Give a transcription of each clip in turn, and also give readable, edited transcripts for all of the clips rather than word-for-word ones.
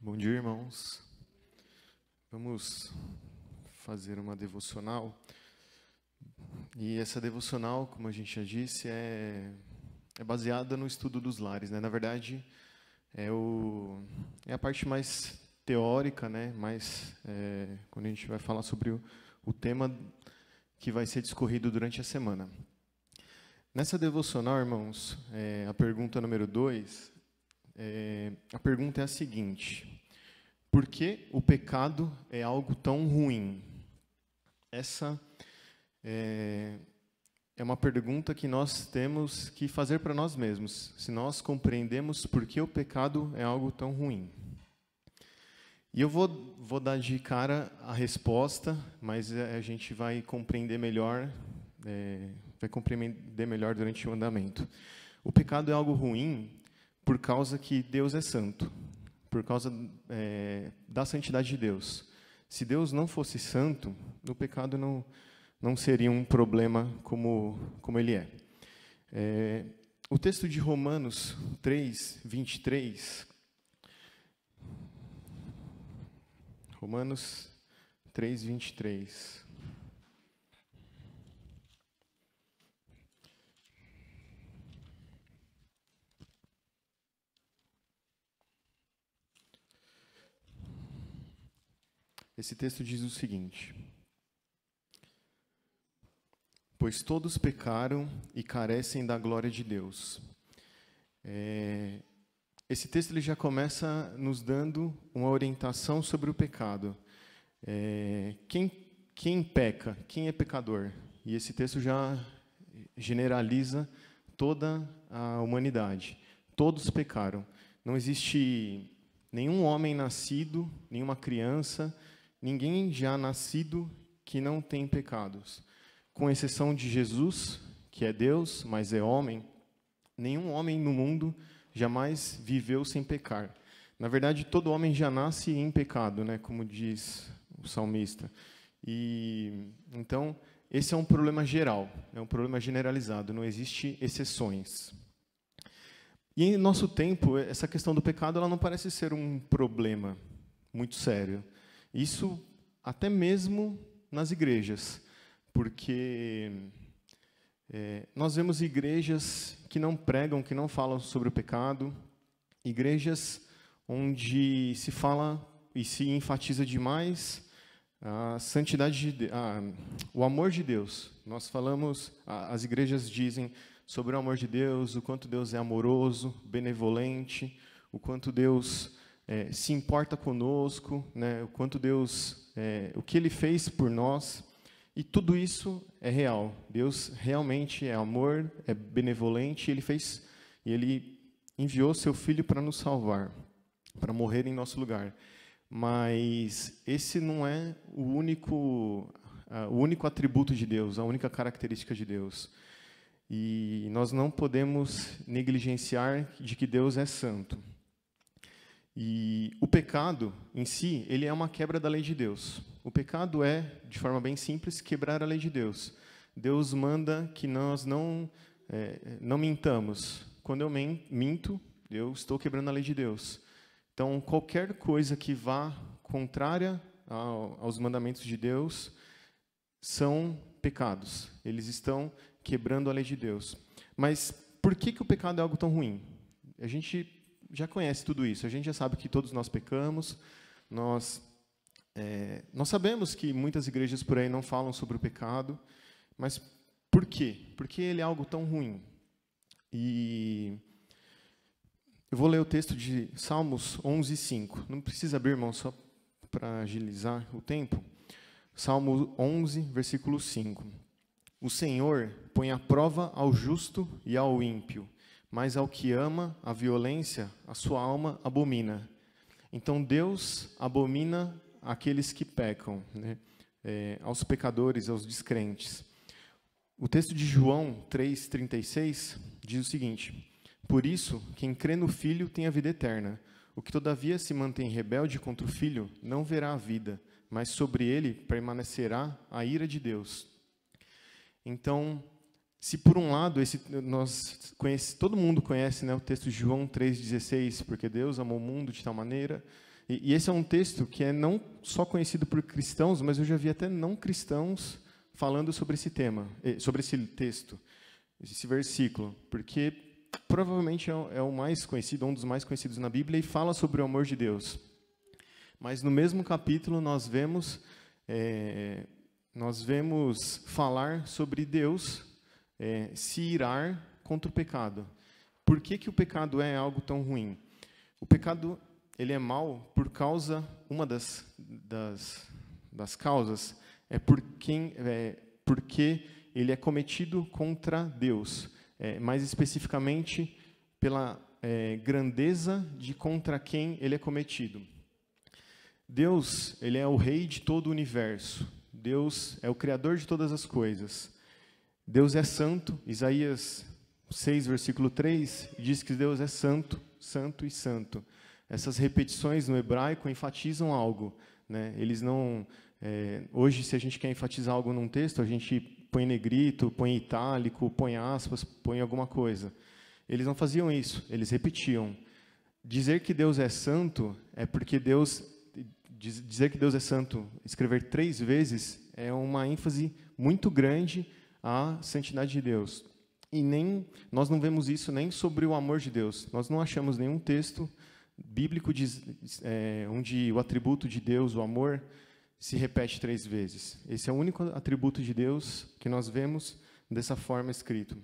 Bom dia, irmãos. Vamos fazer uma devocional. E essa devocional, como a gente já disse, é baseada no estudo dos lares, né? Na verdade, é a parte mais teórica, né? Quando a gente vai falar sobre o tema que vai ser discorrido durante a semana. Nessa devocional, irmãos, a pergunta número 2, a pergunta é a seguinte: por que o pecado é algo tão ruim? Essa é uma pergunta que nós temos que fazer para nós mesmos, se nós compreendemos por que o pecado é algo tão ruim. E eu vou dar de cara a resposta, mas a gente vai compreender melhor durante o andamento. O pecado é algo ruim por causa que Deus é santo, por causa da santidade de Deus. Se Deus não fosse santo, o pecado não seria um problema como ele é. O texto de Romanos 3, 23... Romanos 3, 23. Esse texto diz o seguinte: pois todos pecaram e carecem da glória de Deus. Esse texto ele já começa nos dando uma orientação sobre o pecado. Quem peca? Quem é pecador? E esse texto já generaliza toda a humanidade. Todos pecaram. Não existe nenhum homem nascido, nenhuma criança, ninguém já nascido que não tem pecados. Com exceção de Jesus, que é Deus, mas é homem, nenhum homem no mundo jamais viveu sem pecar. Na verdade, todo homem já nasce em pecado, né, como diz o salmista. E então, esse é um problema geral, é um problema generalizado, não existe exceções. E em nosso tempo, essa questão do pecado ela não parece ser um problema muito sério. Isso até mesmo nas igrejas, porque nós vemos igrejas que não pregam, que não falam sobre o pecado, igrejas onde se fala e se enfatiza demais a santidade, o amor de Deus. Nós falamos, as igrejas dizem sobre o amor de Deus, o quanto Deus é amoroso, benevolente, o quanto Deus se importa conosco, né, o quanto Deus, o que Ele fez por nós. E tudo isso é real. Deus realmente é amor, é benevolente, e Ele enviou seu Filho para nos salvar, para morrer em nosso lugar. Mas esse não é o único atributo de Deus, a única característica de Deus. E nós não podemos negligenciar de que Deus é santo. E o pecado, em si, ele é uma quebra da lei de Deus. O pecado é, de forma bem simples, quebrar a lei de Deus. Deus manda que nós não mintamos. Quando eu minto, eu estou quebrando a lei de Deus. Então, qualquer coisa que vá contrária aos mandamentos de Deus são pecados. Eles estão quebrando a lei de Deus. Mas por que o pecado é algo tão ruim? A gente já conhece tudo isso. A gente já sabe que todos nós pecamos. Nós sabemos que muitas igrejas por aí não falam sobre o pecado. Mas por quê? Por que ele é algo tão ruim? E eu vou ler o texto de Salmos 11, 5. Não precisa abrir, irmão, só para agilizar o tempo. Salmo 11, versículo 5. O Senhor põe à prova ao justo e ao ímpio, mas ao que ama a violência, a sua alma abomina. Então, Deus abomina aqueles que pecam, né? Aos pecadores, aos descrentes. O texto de João 3,36 diz o seguinte: por isso, quem crê no Filho tem a vida eterna. O que, todavia, se mantém rebelde contra o Filho, não verá a vida, mas sobre ele permanecerá a ira de Deus. Então, se por um lado, todo mundo conhece, né, o texto de João 3,16, porque Deus amou o mundo de tal maneira, E esse é um texto que é não só conhecido por cristãos, mas eu já vi até não cristãos falando sobre esse tema, sobre esse texto, esse versículo, porque provavelmente é o mais conhecido, um dos mais conhecidos na Bíblia, e fala sobre o amor de Deus. Mas no mesmo capítulo nós vemos falar sobre Deus se irar contra o pecado. Por que o pecado é algo tão ruim? O pecado, ele é mau por causa, uma das causas é porque ele é cometido contra Deus, mais especificamente pela grandeza de contra quem ele é cometido. Deus, ele é o rei de todo o universo. Deus é o criador de todas as coisas. Deus é santo. Isaías 6, versículo 3, diz que Deus é santo, santo e santo. Essas repetições no hebraico enfatizam algo, né? Eles não... hoje, se a gente quer enfatizar algo num texto, a gente põe negrito, põe itálico, põe aspas, põe alguma coisa. Eles não faziam isso, eles repetiam. Dizer que Deus é santo é porque dizer que Deus é santo, escrever 3 vezes, é uma ênfase muito grande à santidade de Deus. E nós não vemos isso nem sobre o amor de Deus. Nós não achamos nenhum texto bíblico onde o atributo de Deus, o amor, se repete 3 vezes. Esse é o único atributo de Deus que nós vemos dessa forma escrito.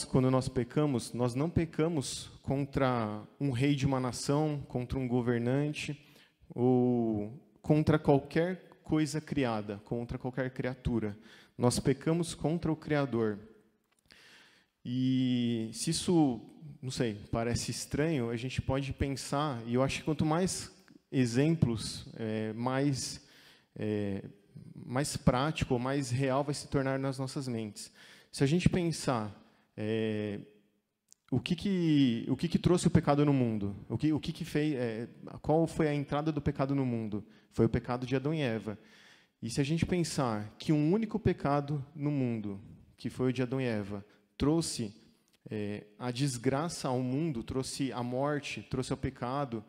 Quando nós pecamos, nós não pecamos contra um rei de uma nação, contra um governante, ou contra qualquer coisa criada, contra qualquer criatura. Nós pecamos contra o Criador. E se isso, não sei, parece estranho, a gente pode pensar, e eu acho que quanto mais exemplos, mais prático, mais real vai se tornar nas nossas mentes. Se a gente pensar o que trouxe o pecado no mundo, o que fez, qual foi a entrada do pecado no mundo? Foi o pecado de Adão e Eva. E se a gente pensar que um único pecado no mundo, que foi o de Adão e Eva, trouxe a desgraça ao mundo, trouxe a morte, trouxe o pecado,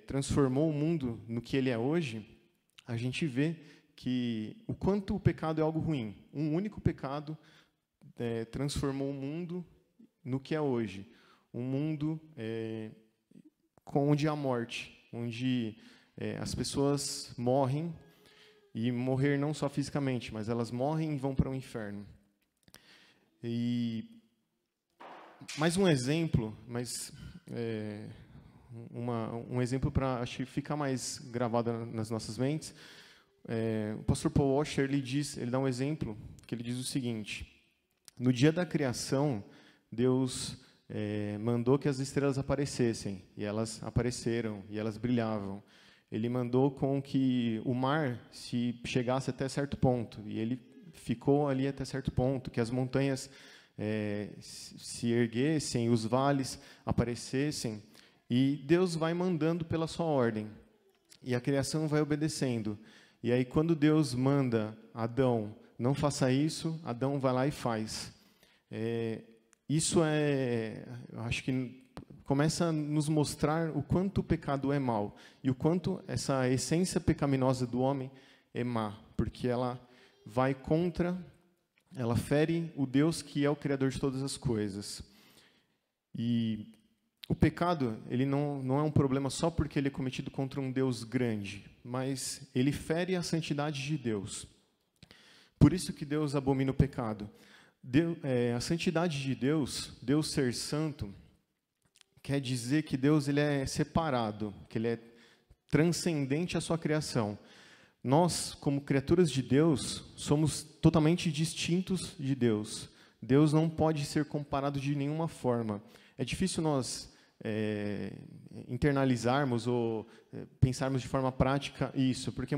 transformou o mundo no que ele é hoje, a gente vê que o quanto o pecado é algo ruim. Um único pecado transformou o mundo no que é hoje. Um mundo onde há morte, onde as pessoas morrem, e morrer não só fisicamente, mas elas morrem e vão para o inferno. E mais um exemplo, um exemplo para acho que ficar mais gravado nas nossas mentes. O pastor Paul Washer, ele dá um exemplo que ele diz o seguinte: no dia da criação, Deus mandou que as estrelas aparecessem, e elas apareceram, e elas brilhavam. Ele mandou com que o mar se chegasse até certo ponto, e ele ficou ali até certo ponto, que as montanhas se erguessem, os vales aparecessem, e Deus vai mandando pela sua ordem, e a criação vai obedecendo. E aí, quando Deus manda Adão, não faça isso, Adão vai lá e faz. Isso eu acho que começa a nos mostrar o quanto o pecado é mau e o quanto essa essência pecaminosa do homem é má, porque ela vai ela fere o Deus que é o Criador de todas as coisas. E o pecado, ele não é um problema só porque ele é cometido contra um Deus grande, mas ele fere a santidade de Deus. Por isso que Deus abomina o pecado. A santidade de Deus, Deus ser santo, quer dizer que Deus ele é separado, que ele é transcendente à sua criação. Nós, como criaturas de Deus, somos totalmente distintos de Deus. Deus não pode ser comparado de nenhuma forma. É difícil nós internalizarmos ou pensarmos de forma prática isso, porque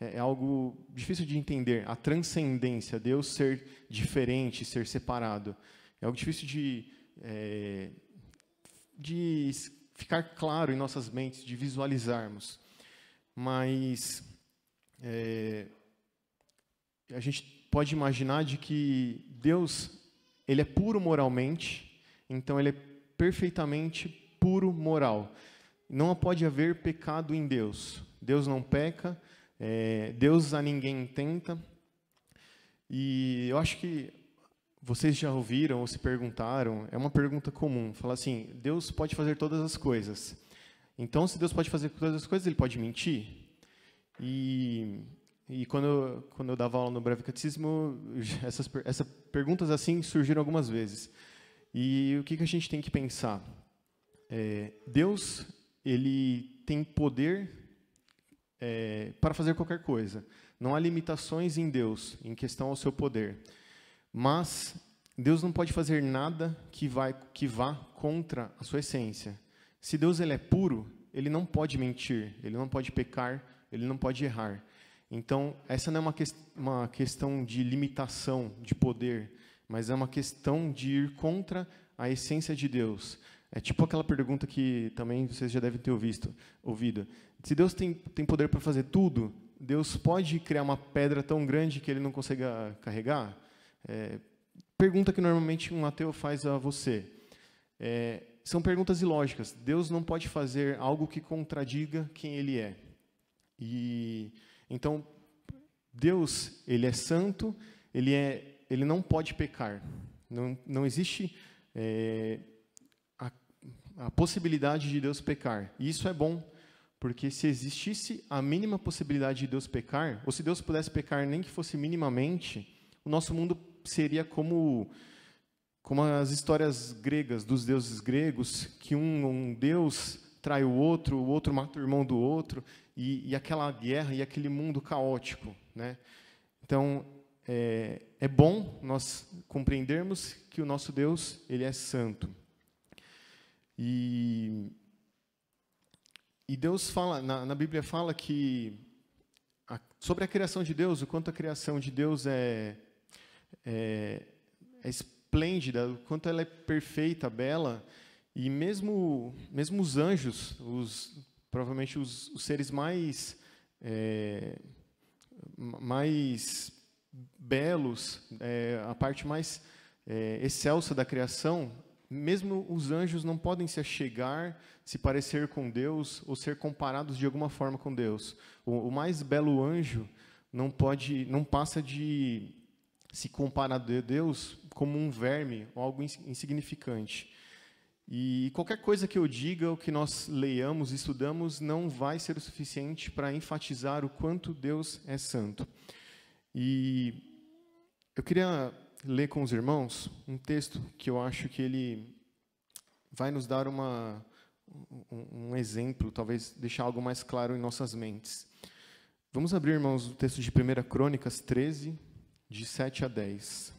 é algo difícil de entender. A transcendência, Deus ser diferente, ser separado. É algo difícil de ficar claro em nossas mentes, de visualizarmos. Mas a gente pode imaginar de que Deus ele é puro moralmente, então ele é perfeitamente puro moral. não pode haver pecado em Deus. Deus não peca, Deus a ninguém tenta. E eu acho que vocês já ouviram ou se perguntaram, é uma pergunta comum, falar assim, Deus pode fazer todas as coisas. Então, se Deus pode fazer todas as coisas, Ele pode mentir? E quando eu dava aula no Breve Catecismo, essas perguntas assim surgiram algumas vezes. E o que a gente tem que pensar? Deus, Ele tem poder para fazer qualquer coisa. Não há limitações em Deus, em questão ao seu poder. Mas Deus não pode fazer nada que vá contra a sua essência. Se Deus ele é puro, Ele não pode mentir, Ele não pode pecar, Ele não pode errar. Então, essa não é uma questão de limitação de poder, mas é uma questão de ir contra a essência de Deus. É tipo aquela pergunta que também vocês já devem ter ouvido. Se Deus tem poder para fazer tudo, Deus pode criar uma pedra tão grande que Ele não consiga carregar? Pergunta que normalmente um ateu faz a você. São perguntas ilógicas. Deus não pode fazer algo que contradiga quem Ele é. Então, Deus, Ele é santo, Ele não pode pecar. Não existe a possibilidade de Deus pecar. E isso é bom, porque se existisse a mínima possibilidade de Deus pecar, ou se Deus pudesse pecar nem que fosse minimamente, o nosso mundo seria como as histórias gregas, dos deuses gregos, que um deus trai o outro mata o irmão do outro, e aquela guerra e aquele mundo caótico, né? Então, é bom nós compreendermos que o nosso Deus, Ele é santo. E Deus fala, na Bíblia fala que, sobre a criação de Deus, o quanto a criação de Deus é esplêndida, o quanto ela é perfeita, bela, e mesmo os anjos, provavelmente os seres mais belos, a parte mais excelsa da criação, mesmo os anjos não podem se achegar, se parecer com Deus ou ser comparados de alguma forma com Deus. O mais belo anjo não passa de se comparar a Deus como um verme ou algo insignificante. E qualquer coisa que eu diga, ou que nós leiamos, estudamos, não vai ser o suficiente para enfatizar o quanto Deus é santo. E eu queria ler com os irmãos um texto que eu acho que ele vai nos dar um exemplo, talvez deixar algo mais claro em nossas mentes. Vamos abrir, irmãos, o texto de 1 Crônicas 13, de 7 a 10.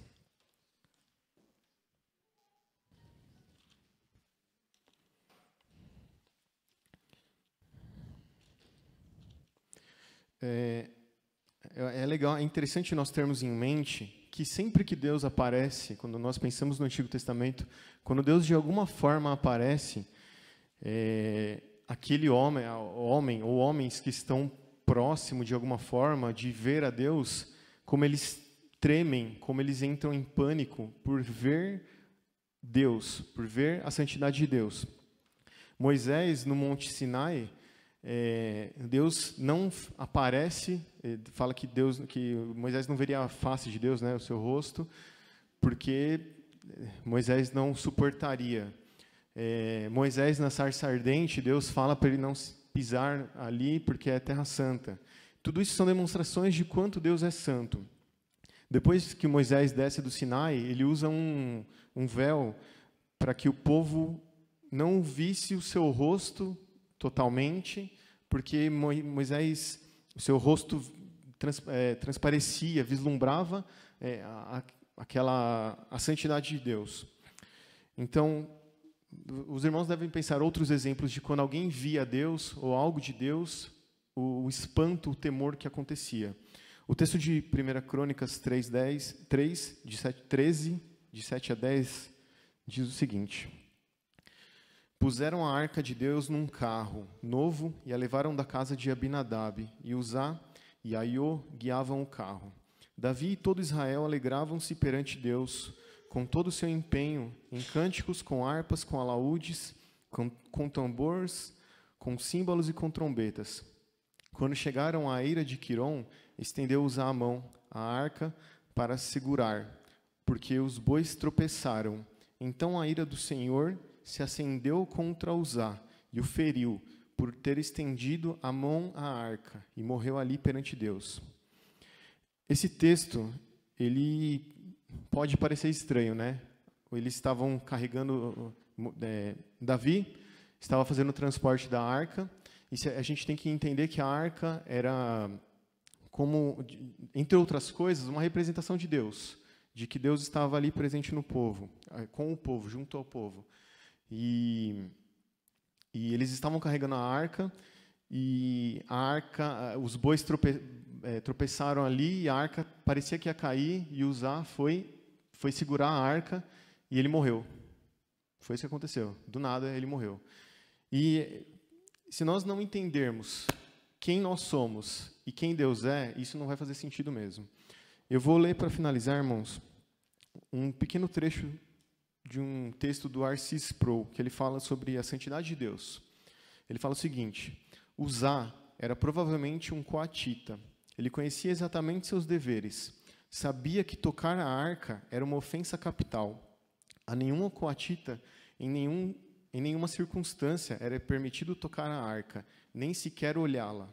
É legal, é interessante nós termos em mente que sempre que Deus aparece, quando nós pensamos no Antigo Testamento, quando Deus de alguma forma aparece, aquele homem ou homens que estão próximo de alguma forma de ver a Deus, como eles tremem, como eles entram em pânico por ver Deus, por ver a santidade de Deus. Moisés, no Monte Sinai, Deus não aparece, fala que Moisés não veria a face de Deus, né, o seu rosto, porque Moisés não suportaria. Moisés, na sarça ardente, Deus fala para ele não pisar ali, porque é terra santa. Tudo isso são demonstrações de quanto Deus é santo. Depois que Moisés desce do Sinai, ele usa um véu para que o povo não visse o seu rosto totalmente, porque Moisés, o seu rosto transparecia, vislumbrava a santidade de Deus. Então, os irmãos devem pensar outros exemplos de quando alguém via Deus ou algo de Deus, o espanto, o temor que acontecia. O texto de 1 Crônicas 13, de 7 a 10, diz o seguinte: Puseram a arca de Deus num carro novo e a levaram da casa de Abinadab, e Uzá e Aiô guiavam o carro. Davi e todo Israel alegravam-se perante Deus, com todo o seu empenho, em cânticos, com harpas, com alaúdes, com tambores, com símbolos e com trombetas. Quando chegaram à eira de Quirom, estendeu Uzá a mão, a arca, para segurar, porque os bois tropeçaram. Então a ira do Senhor se acendeu contra Uzá e o feriu, por ter estendido a mão à arca, e morreu ali perante Deus. Esse texto, ele pode parecer estranho, né? Eles estavam carregando, Davi estava fazendo o transporte da arca, e a gente tem que entender que a arca era, como, entre outras coisas, uma representação de Deus, de que Deus estava ali presente no povo, com o povo, junto ao povo. E eles estavam carregando a arca, e a arca, os bois tropeçaram ali, e a arca parecia que ia cair, e Uzá foi segurar a arca, e ele morreu. Foi isso que aconteceu. Do nada, ele morreu. E se nós não entendermos quem nós somos e quem Deus é, isso não vai fazer sentido mesmo. Eu vou ler, para finalizar, irmãos, um pequeno trecho de um texto do R.C. Sproul, que ele fala sobre a santidade de Deus. Ele fala o seguinte: Uzá era provavelmente um coatita. Ele conhecia exatamente seus deveres. Sabia que tocar a arca era uma ofensa capital. A nenhum coatita, em nenhuma circunstância, era permitido tocar a arca, nem sequer olhá-la.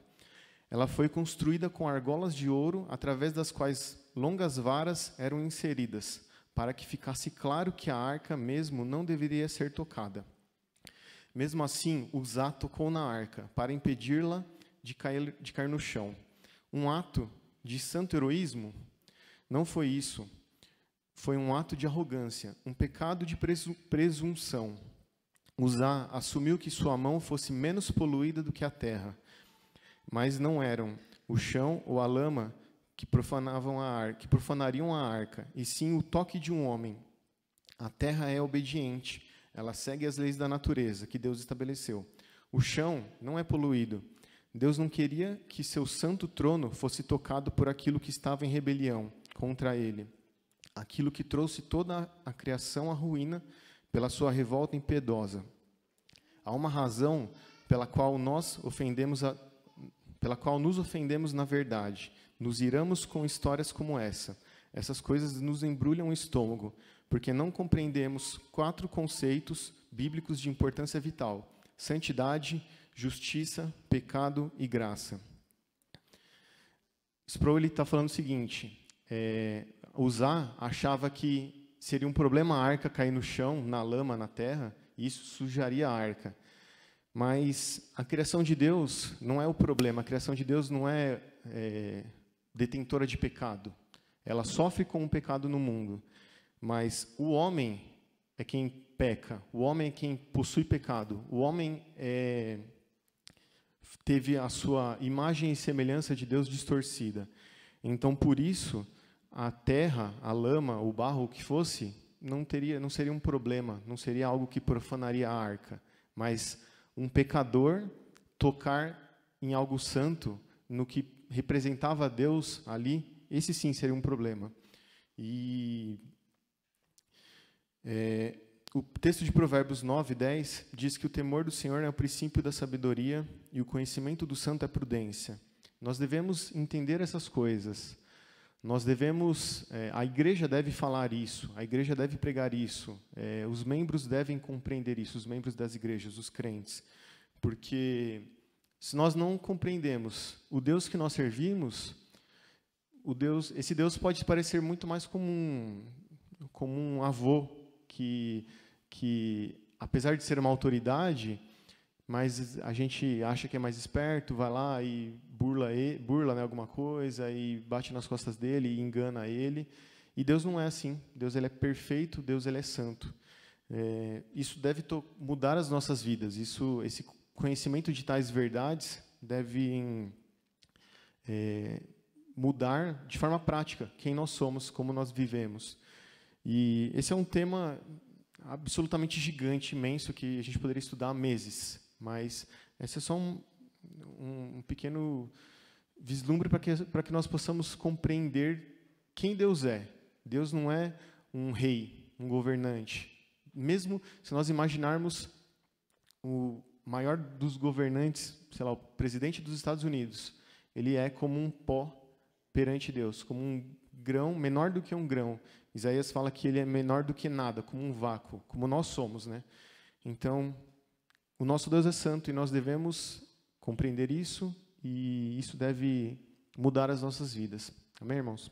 Ela foi construída com argolas de ouro, através das quais longas varas eram inseridas, para que ficasse claro que a arca mesmo não deveria ser tocada. Mesmo assim, Uzá tocou na arca, para impedi-la de cair no chão. Um ato de santo heroísmo? Não foi isso. Foi um ato de arrogância, um pecado de presunção. Uzá assumiu que sua mão fosse menos poluída do que a terra, mas não eram o chão ou a lama que profanariam a arca, e sim o toque de um homem. A terra é obediente, ela segue as leis da natureza que Deus estabeleceu. O chão não é poluído. Deus não queria que seu santo trono fosse tocado por aquilo que estava em rebelião contra ele, aquilo que trouxe toda a criação à ruína pela sua revolta impiedosa. Há uma razão pela qual nos ofendemos na verdade. Nos iramos com histórias como essa. Essas coisas nos embrulham o estômago, porque não compreendemos 4 conceitos bíblicos de importância vital: santidade, justiça, pecado e graça. Sproul está falando o seguinte: Uzá achava que seria um problema a arca cair no chão, na lama, na terra, e isso sujaria a arca. Mas a criação de Deus não é o problema. A criação de Deus não é detentora de pecado. Ela sofre com o pecado no mundo. Mas o homem é quem peca. O homem é quem possui pecado. O homem teve a sua imagem e semelhança de Deus distorcida. Então, por isso, a terra, a lama, o barro, o que fosse, não seria um problema, não seria algo que profanaria a arca. Mas um pecador tocar em algo santo, no que representava Deus ali, esse sim seria um problema. E o texto de Provérbios 9:10 diz que o temor do Senhor é o princípio da sabedoria e o conhecimento do santo é prudência. Nós devemos entender essas coisas. Nós devemos, a igreja deve falar isso, a igreja deve pregar isso, os membros devem compreender isso, os membros das igrejas, os crentes. Porque se nós não compreendemos o Deus que nós servimos, esse Deus pode parecer muito mais como um avô que, apesar de ser uma autoridade, mas a gente acha que é mais esperto, vai lá e burla, né, alguma coisa, e bate nas costas dele e engana ele. E Deus não é assim. Deus ele é perfeito, Deus ele é santo. Isso deve mudar as nossas vidas. Esse conhecimento de tais verdades deve mudar de forma prática quem nós somos, como nós vivemos. E esse é um tema absolutamente gigante, imenso, que a gente poderia estudar há meses. Mas esse é só um pequeno vislumbre para que nós possamos compreender quem Deus é. Deus não é um rei, um governante. Mesmo se nós imaginarmos maior dos governantes, sei lá, o presidente dos Estados Unidos, ele é como um pó perante Deus, como um grão, menor do que um grão. Isaías fala que ele é menor do que nada, como um vácuo, como nós somos, né? Então, o nosso Deus é santo e nós devemos compreender isso, e isso deve mudar as nossas vidas. Amém, irmãos?